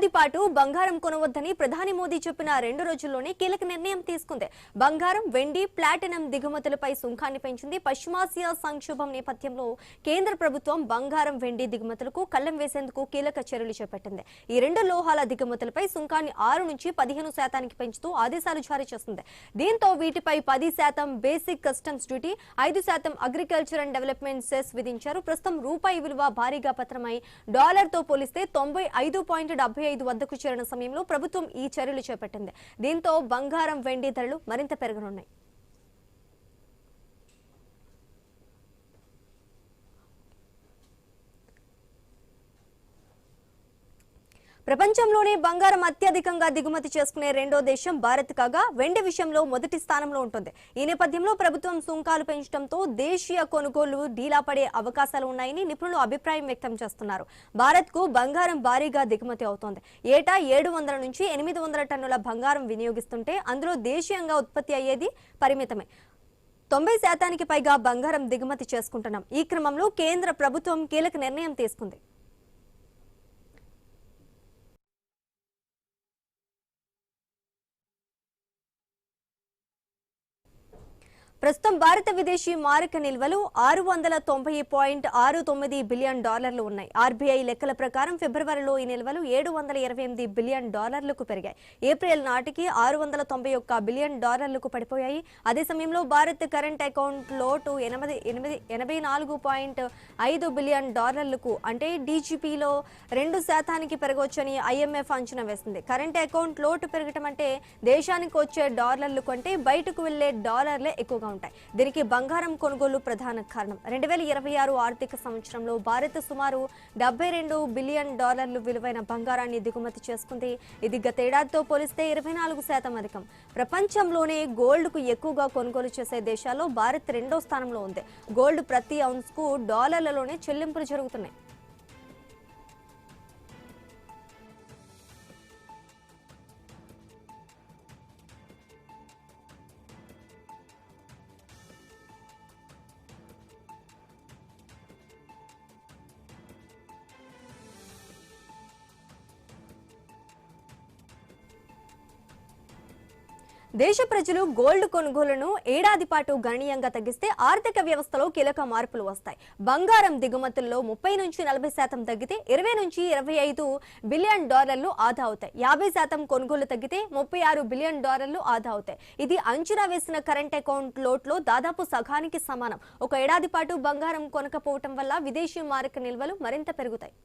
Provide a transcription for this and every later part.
ఏడాది పాటు బంగారం కొనవద్దని ప్రధాని మోదీ చెప్పిన 2 రోజుల్లోనే కీలక నిర్ణయం తీసుకుంది. బంగారం, వెండి, ప్లాటినం దిగుమతులపై సుంకాన్ని పెంచింది. పశ్చిమాసియా సంక్షోభం నేపథ్యంలో కేంద్ర ప్రభుత్వం బంగారం, వెండి దిగుమతులకు కళ్లెం వేసేందుకు కీలక చర్యలు చేపట్టింది. ఈ 2 లోహాల దిగుమతులపై సుంకాన్ని 6 నుంచి 15% పెంచుతూ ఆదేశాలు జారీ చేసింది. దీంతో వీటిపై 10% basic customs duty, 5% agriculture and development cess విధించారు. ప్రస్తుతం రూపాయి విలువ భారీగా పతనమై డాలర్తో పోలిస్తే 95.75 వద్దకు చేరిన సమయంలో ప్రభుత్వం ఈ చర్యలు చేపట్టింది. దీంతో బంగారం, వెండి ధరలు మరింత పెరగనున్నాయి. ప్రపంచంలోనే బంగారం అత్యధికంగా దిగుమతి చేసుకునే రెండో దేశం భారత్ కాగా వెండి విషయంలో మొదటి స్థానంలో ఉంటుంది. ఈ నేపథ్యంలో ప్రభుత్వం సుంకాలు పెంచడంతో దేశీయ కొనుగోలు డీలా పడే అవకాశాలు ఉన్నాయని నిపుణులు అభిప్రాయం వ్యక్తం చేస్తున్నారు. భారత్ కు బంగారం భారీగా దిగుమతి అవుతోంది. ఏటా 700 నుంచి 800 టన్నుల బంగారం వినియోగిస్తుంటే అందులో దేశీయంగా ఉత్పత్తి అయ్యేది పరిమితమే. 90% పైగా బంగారం దిగుమతి చేసుకుంటున్నాం. ఈ క్రమంలో కేంద్ర ప్రభుత్వం కీలక నిర్ణయం తీసుకుంది. ప్రస్తుతం భారత విదేశీ మారక నిల్వలు $690.69 బిలియన్ ఉన్నాయి. ఆర్బీఐ లెక్కల ప్రకారం ఫిబ్రవరిలో ఈ నిల్వలు $728 బిలియన్ పెరిగాయి. ఏప్రిల్ నాటికి $691 బిలియన్ పడిపోయాయి. అదే సమయంలో భారత్ కరెంట్ అకౌంట్ లోటు 84.5 బిలియన్ అంటే డీజీపీలో 2% పెరగొచ్చని ఐఎంఎఫ్ అంచనా వేసింది. కరెంట్ అకౌంట్ లోటు పెరగటం అంటే దేశానికి వచ్చే డాలర్లు కంటే బయటకు వెళ్లే డాలర్లే ఎక్కువగా ఉంటాయి. దీనికి బంగారం కొనుగోలు ప్రధాన కారణం. 2026 ఆర్థిక సంవత్సరంలో భారత్ సుమారు $72 బిలియన్ విలువైన బంగారాన్ని దిగుమతి చేసుకుంది. ఇది గతేడాదితో పోలిస్తే 24% అధికం. ప్రపంచంలోనే గోల్డ్ కు ఎక్కువగా కొనుగోలు చేసే దేశాల్లో భారత్ 2వ స్థానంలో ఉంది. గోల్డ్ ప్రతి ఔన్స్ కు డాలర్లలోనే చెల్లింపులు జరుగుతున్నాయి. దేశ ప్రజలు గోల్డ్ కొనుగోలును ఏడాది పాటు గణనీయంగా తగ్గిస్తే ఆర్థిక వ్యవస్థలో కీలక మార్పులు వస్తాయి. బంగారం దిగుమతుల్లో 30 నుంచి 40% తగ్గితే 20 నుంచి 25 బిలియన్ ఆదా అవుతాయి. 50% కొనుగోలు తగ్గితే 36 బిలియన్ ఆదా అవుతాయి. ఇది అంచనా వేసిన కరెంట్ అకౌంట్ లోట్లో దాదాపు సగానికి సమానం. ఒక ఏడాది పాటు బంగారం కొనకపోవటం వల్ల విదేశీ మారక నిల్వలు మరింత పెరుగుతాయి.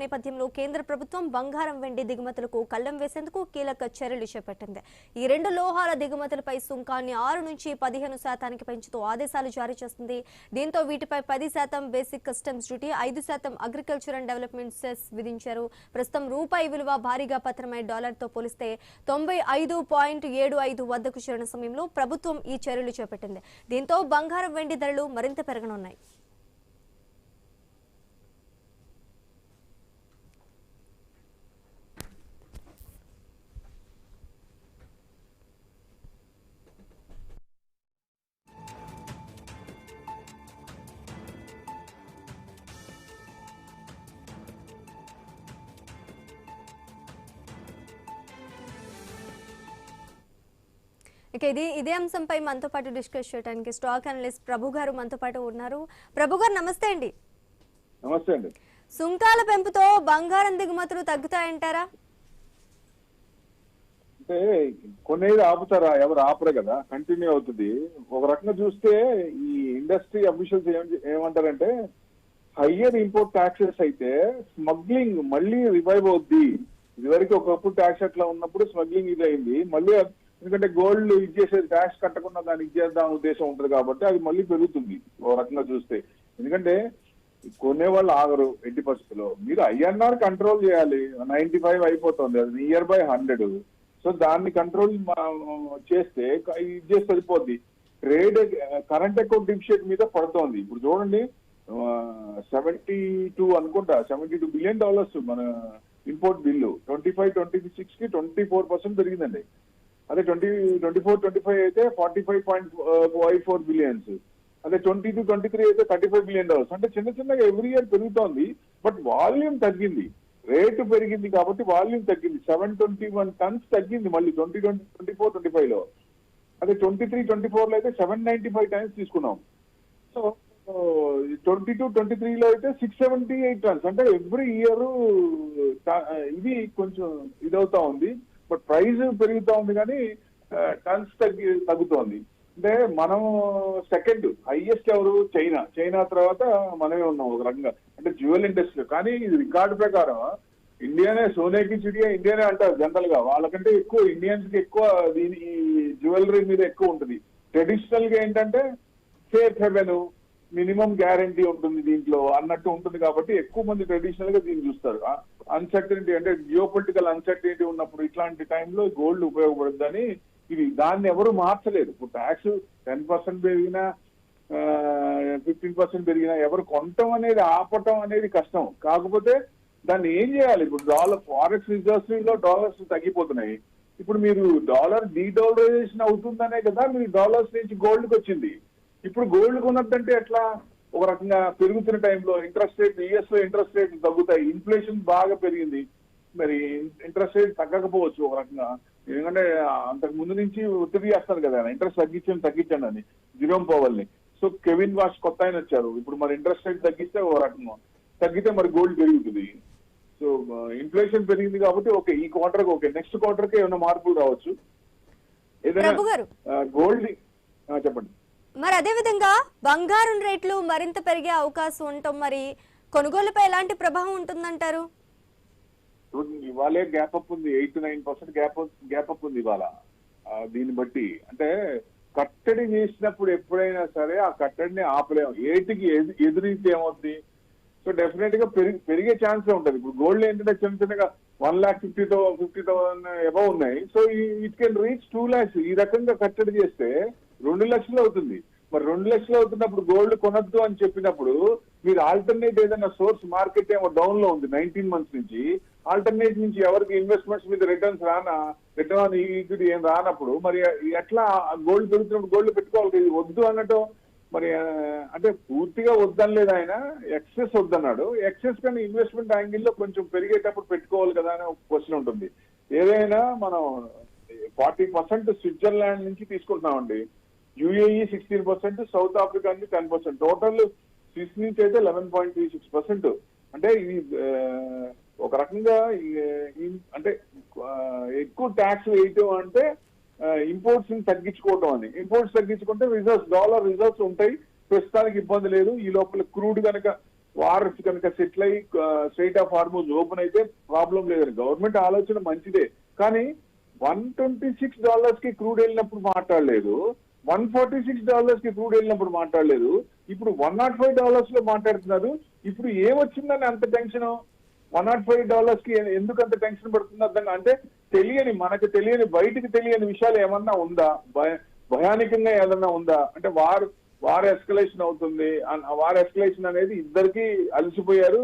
నేపథ్యంలో కేంద్ర ప్రభుత్వం బంగారం, వెండి దిగుమతులకు కళ్లెం వేసేందుకు కీలక చర్యలు చేపట్టింది. ఈ 2 లోహాల దిగుమతులపై సుంకాన్ని 6 నుంచి 15% పెంచుతూ ఆదేశాలు జారీ చేస్తుంది. దీంతో వీటిపై 10% basic customs duty, 5% agriculture and development cess విధించారు. ప్రస్తుతం రూపాయి విలువ భారీగా పతనమై డాలర్తో పోలిస్తే 95.75 వద్దకు చేరిన సమయంలో ప్రభుత్వం ఈ చర్యలు చేపట్టింది. దీంతో బంగారం, వెండి ధరలు మరింత పెరగనున్నాయి. ఇదే అంశంపై మనతో పాటు డిస్కస్ చేయడానికి స్టాక్ అనలిస్ట్ ప్రభు గారు మనతో పాటు ఉన్నారు. ప్రభు గారు నమస్తే అండి. నమస్తే అండి. సుంకాల పెంపుతో బంగారం దిగుమతులు తగ్గుతాయంటారా? అంటే కొనేది ఆపుతారా? ఎవరు ఆపరు కదా, కంటిన్యూ అవుతుంది. ఒక రకంగా చూస్తే ఈ ఇండస్ట్రీ అఫీషియల్స్ ఏమంటారంటే హయ్యర్ ఇంపోర్ట్ ట్యాక్సెస్ అయితే స్మగ్లింగ్ మళ్ళీ రివైవ్ అవుద్ది. ఇదివరకు ఒకప్పుడు ట్యాక్స్ అట్లా ఉన్నప్పుడు స్మగ్లింగ్ ఇది అయింది మళ్ళీ. ఎందుకంటే గోల్డ్ ఇచ్చేసేది ట్యాక్స్ కట్టకుండా దాన్ని ఇచ్చేద్దాం ఉద్దేశం ఉంటుంది కాబట్టి అది మళ్ళీ పెరుగుతుంది ఓ రకంగా చూస్తే. ఎందుకంటే కొనే వాళ్ళు ఆగరు ఎట్టి పరిస్థితుల్లో. మీరు ఐఎన్ఆర్ కంట్రోల్ చేయాలి. 95 అయిపోతుంది, అది నియర్ బై 100. సో దాన్ని కంట్రోల్ చేస్తే ఇది చేస్తే సరిపోద్ది. ట్రేడ్ కరెంట్ అకౌంట్ డిఫిషిట్ మీద పడుతోంది. ఇప్పుడు చూడండి 72 అనుకుంటా, $72 బిలియన్ మన ఇంపోర్ట్ బిల్లు 25-26 కి 24% పెరిగిందండి. అదే 24-25 అయితే 45.54 బిలియన్స్, అదే 22-23 అయితే $35 బిలియన్. అంటే చిన్న చిన్నగా ఎవ్రీ ఇయర్ పెరుగుతోంది, బట్ వాల్యూమ్ తగ్గింది. రేటు పెరిగింది కాబట్టి వాల్యూమ్ తగ్గింది. 721 టన్స్ తగ్గింది మళ్ళీ 2024-25 లో. అదే 23-24 లో అయితే 795 టన్స్ తీసుకున్నాం. సో 22-23 లో అయితే 678 టన్స్. అంటే ఎవ్రీ ఇయర్ ఇది కొంచెం ఇదవుతా ఉంది, బట్ ప్రైస్ పెరుగుతా ఉంది కానీ టన్స్ తగ్గుతోంది. అంటే మనం సెకండ్ హైయెస్ట్ ఎవరు? చైనా తర్వాత మనమే ఉన్నాం ఒక రకంగా, అంటే జ్యువెల్ ఇండస్ట్రీ. కానీ ఇది రికార్డు ప్రకారం ఇండియానే సోనేకి చిడియా ఇండియానే అంటారు జనరల్ గా. వాళ్ళకంటే ఎక్కువ ఇండియన్స్ కి ఎక్కువ దీని జ్యువెలరీ మీద ఎక్కువ ఉంటుంది. ట్రెడిషనల్ గా ఏంటంటే సేఫ్ హెవెన్, మినిమం గ్యారంటీ ఉంటుంది దీంట్లో అన్నట్టు ఉంటుంది కాబట్టి ఎక్కువ మంది ట్రెడిషనల్ గా దీన్ని చూస్తారు. అన్సర్టనిటీ అంటే జియో పొలిటికల్ అన్సర్టనిటీ ఉన్నప్పుడు ఇట్లాంటి టైంలో గోల్డ్ ఉపయోగపడుతుందని ఇది. దాన్ని ఎవరు మార్చలేదు. ఇప్పుడు ట్యాక్స్ 10% పెరిగినా 15% పెరిగినా ఎవరు కొనటం అనేది ఆపటం అనేది కష్టం. కాకపోతే దాన్ని ఏం చేయాలి? ఇప్పుడు ఫారెక్స్ రిజర్వ్స్ లో డాలర్స్ తగ్గిపోతున్నాయి. ఇప్పుడు మీరు డాలర్ డీడాలరైజేషన్ అవుతుందనే కదా మీరు డాలర్స్ నుంచి గోల్డ్కి వచ్చింది. ఇప్పుడు గోల్డ్ కొనద్దంటే ఎట్లా? ఒక రకంగా పెరుగుతున్న టైంలో ఇంట్రెస్ట్ రేట్, యుఎస్ లో ఇంట్రెస్ట్ రేట్ తగ్గుతాయి, ఇన్ఫ్లేషన్ బాగా పెరిగింది, మరి ఇంట్రెస్ట్ రేట్ తగ్గకపోవచ్చు ఒక రకంగా. ఎందుకంటే అంతకు ముందు నుంచి ఒత్తిడి చేస్తారు కదా ఇంట్రెస్ట్ తగ్గించండి అని జిరోమ్ పవల్ ని. సో కెవిన్ వాష్ కొత్త ఆయన వచ్చారు. ఇప్పుడు మరి ఇంట్రెస్ట్ రేట్ తగ్గిస్తే ఒక రకంగా, తగ్గితే మరి గోల్డ్ పెరుగుతుంది. సో ఇన్ఫ్లేషన్ పెరిగింది కాబట్టి ఓకే, ఈ క్వార్టర్ ఓకే, నెక్స్ట్ క్వార్టర్ కి ఏమైనా మార్పులు రావచ్చు. ఏదైనా గోల్డ్ చెప్పండి. మరి అదే విధంగా బంగారం రేట్లు మరింత పెరిగే అవకాశం ఉండటం మరి కొనుగోలుపై ఎలాంటి ప్రభావం ఉంటుందంటారు? ఇవాళే గ్యాప్ అప్ ఉంది, 8-9% గ్యాప్ అప్ ఉంది ఇవాళ. దీన్ని బట్టి అంటే కట్టడి చేసినప్పుడు ఎప్పుడైనా సరే ఆ కట్టడిని ఆపలేము. ఏటికి ఎదురైతే ఏమవుతుంది? సో డెఫినెట్ గా పెరిగే ఛాన్స్ ఉంటుంది. ఇప్పుడు గోల్డ్ ఏంటంటే చిన్న చిన్నగా 1,50,000 అబౌవ్ ఉన్నాయి. So it can reach 2 lakhs. ఈ రకంగా కట్టడి చేస్తే 2 లక్షలు అవుతుంది. మరి 2 లక్షలు అవుతున్నప్పుడు గోల్డ్ కొనద్దు అని చెప్పినప్పుడు మీరు ఆల్టర్నేట్ ఏదైనా సోర్స్, మార్కెట్ ఏమో డౌన్ లో ఉంది 19 months నుంచి, ఆల్టర్నేట్ నుంచి ఎవరికి ఇన్వెస్ట్మెంట్స్ మీద రిటర్న్ ఈక్విటీ ఏం రానప్పుడు మరి ఎట్లా గోల్డ్ పెరుగుతున్నప్పుడు గోల్డ్ పెట్టుకోవాలి? ఇది వద్దు అనటం మరి అంటే పూర్తిగా వద్దని లేదు ఆయన, ఎక్సెస్ వద్దన్నాడు. ఎక్సెస్ కానీ ఇన్వెస్ట్మెంట్ యాంగిల్లో కొంచెం పెరిగేటప్పుడు పెట్టుకోవాలి కదా అని ఒక క్వశ్చన్ ఉంటుంది. ఏదైనా మనం 40% స్విట్జర్లాండ్ నుంచి తీసుకుంటున్నామండి, యుఏఈ 16%, సౌత్ ఆఫ్రికా నుంచి 10%, టోటల్ స్విస్ నుంచి అయితే 11.36%. అంటే ఇది ఒక రకంగా అంటే ఎక్కువ ట్యాక్స్ వేయటం అంటే ఇంపోర్ట్స్ ని తగ్గించుకోవటం అని. ఇంపోర్ట్స్ తగ్గించుకుంటే డాలర్ రిజర్వ్స్ ఉంటాయి, ప్రస్తుతానికి ఇబ్బంది లేదు. ఈ లోపల క్రూడ్ కనుక వార్స్ కనుక సెటిల్ అయ్యి స్ట్రైట్ ఆఫ్ హార్మోజ్ ఓపెన్ అయితే ప్రాబ్లం లేదని గవర్నమెంట్ ఆలోచన మంచిదే. కానీ $126 కి క్రూడ్ వెళ్ళినప్పుడు మాట్లాడలేదు, $146 కి క్రూడ్ వెళ్ళినప్పుడు మాట్లాడలేదు, ఇప్పుడు $105 లో మాట్లాడుతున్నారు. ఇప్పుడు ఏమొచ్చిందని అంత టెన్షన్? $105 కి ఎందుకు అంత టెన్షన్ పడుతుంది అర్థం? అంటే మనకు తెలియని బయటికి తెలియని విషయాలు ఏమన్నా ఉందా? భయానకంగా ఏదన్నా ఉందా? అంటే వార్ ఎస్కలేషన్ అవుతుంది. వార్ ఎస్కలేషన్ అనేది ఇద్దరికి అలసిపోయారు,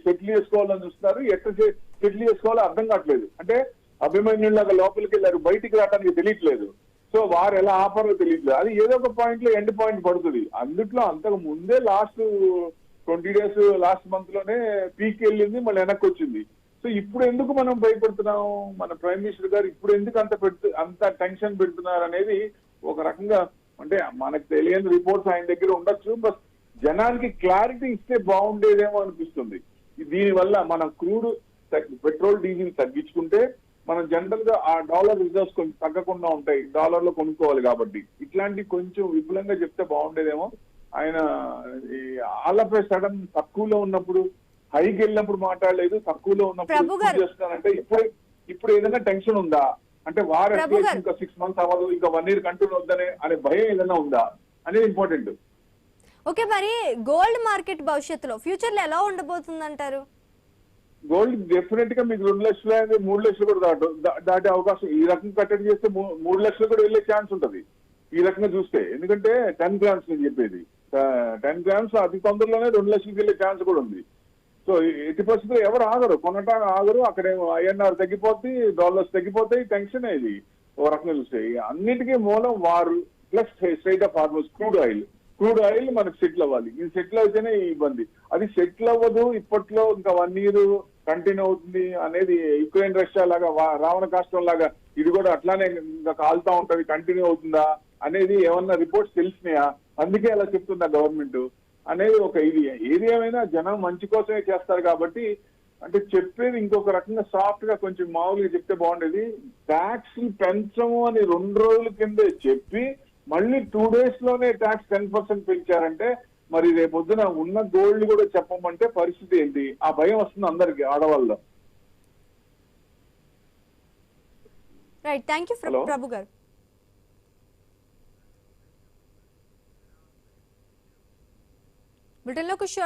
సెటిల్ చేసుకోవాలని చూస్తున్నారు. ఎట్లా సెటిల్ చేసుకోవాలో అర్థం కావట్లేదు. అంటే అభిమన్యులాగా లోపలికి వెళ్ళారు, బయటికి రావడానికి తెలియట్లేదు. సో వారు ఎలా ఆఫర్లు తెలియట్లేదు. అది ఏదో ఒక పాయింట్ లో ఎండ్ పాయింట్ పడుతుంది. అందుట్లో అంతకు ముందే లాస్ట్ 20 days లాస్ట్ మంత్ లోనే పీక్ వెళ్ళింది, మళ్ళీ వెనక్కి వచ్చింది. సో ఇప్పుడు ఎందుకు మనం భయపడుతున్నాం? మన ప్రైమ్ మినిస్టర్ గారు ఇప్పుడు ఎందుకు అంత టెన్షన్ పెడుతున్నారు అనేది ఒక రకంగా అంటే మనకు తెలియని రిపోర్ట్స్ ఆయన దగ్గర ఉండొచ్చు, బట్ జనానికి క్లారిటీ ఇస్తే బాగుండేదేమో అనిపిస్తుంది. దీనివల్ల మనం క్రూడ్, పెట్రోల్, డీజిల్ తగ్గించుకుంటే మనం జనరల్ గా ఆ డాలర్ రిజర్వ్స్ కొంచెం తగ్గకుండా ఉంటాయి, డాలర్ లో కొనుక్కోవాలి కాబట్టి. ఇట్లాంటి కొంచెం విపులంగా చెప్తే బాగుండేదేమో. ఆయన ఆల్ ఆఫ్ ఏ సడన్ తక్కువలో ఉన్నప్పుడు, హైకి వెళ్ళినప్పుడు మాట్లాడలేదు, తక్కువలో ఉన్నప్పుడు చేస్తున్నారంటే ఇప్పుడు ఏదైనా టెన్షన్ ఉందా? అంటే వార్ ఇంకా 6 months అవ్వదు, ఇంకా 1 year కంటిన్యూ వద్దనే అనే భయం ఏదైనా ఉందా అనేది ఇంపార్టెంట్. ఓకే, మరి గోల్డ్ మార్కెట్ భవిష్యత్తులో ఫ్యూచర్ లో ఎలా ఉండబోతుంది అంటారు? గోల్డ్ డెఫినెట్ గా మీకు 2 లక్షలు అనేది 3 లక్షలు కూడా దాటే అవకాశం. ఈ రకంగా కట్టడి చేస్తే 3 లక్షలు కూడా వెళ్ళే ఛాన్స్ ఉంటుంది ఈ రకంగా చూస్తే. ఎందుకంటే 10 grams నేను చెప్పేది 10 grams అతి తొందరలోనే 2 లక్షలకి వెళ్ళే ఛాన్స్ కూడా ఉంది. సో ఎట్టి పరిస్థితుల్లో ఎవరు ఆగరు, కొనటం ఆగరు. అక్కడేమో ఐఎన్ఆర్ తగ్గిపోతాయి, డాలర్స్ తగ్గిపోతాయి, టెన్షన్ ఇది ఓ రకంగా చూస్తే. అన్నిటికీ మూలం వారు plus state of Hormuz crude oil మనకు సెటిల్ అవ్వాలి. ఇది సెటిల్ అయితేనే ఈ ఇబ్బంది. అది సెటిల్ అవ్వదు ఇప్పట్లో, ఇంకా 1 year కంటిన్యూ అవుతుంది అనేది యుక్రెయిన్ రష్యా లాగా రావణ కాష్టం లాగా ఇది కూడా అట్లానే ఇంకా కాలుతా ఉంటది, కంటిన్యూ అవుతుందా అనేది ఏమన్నా రిపోర్ట్స్ తెలిసినాయా? అందుకే అలా చెప్తుందా గవర్నమెంట్ అనేది ఒక ఇది. ఏది ఏమైనా జనం మంచి కోసమే చేస్తారు కాబట్టి, అంటే చెప్పేది ఇంకొక రకంగా సాఫ్ట్ గా కొంచెం మామూలుగా చెప్తే బాగుండేది. ట్యాక్స్ పెంచము అని 2 రోజుల కిందే చెప్పి మళ్ళీ 2 days లోనే ట్యాక్స్ 10% పెంచారంటే మరి రేపొద్దున ఉన్న గోల్డ్ కూడా చెప్పమంటే పరిస్థితి ఏంటి? ఆ భయం వస్తుంది అందరికి, ఆడవాళ్ళలో. Right, thank you Hello? Prabhu గారు. బ్రిటన్లో ఒక షార్ట్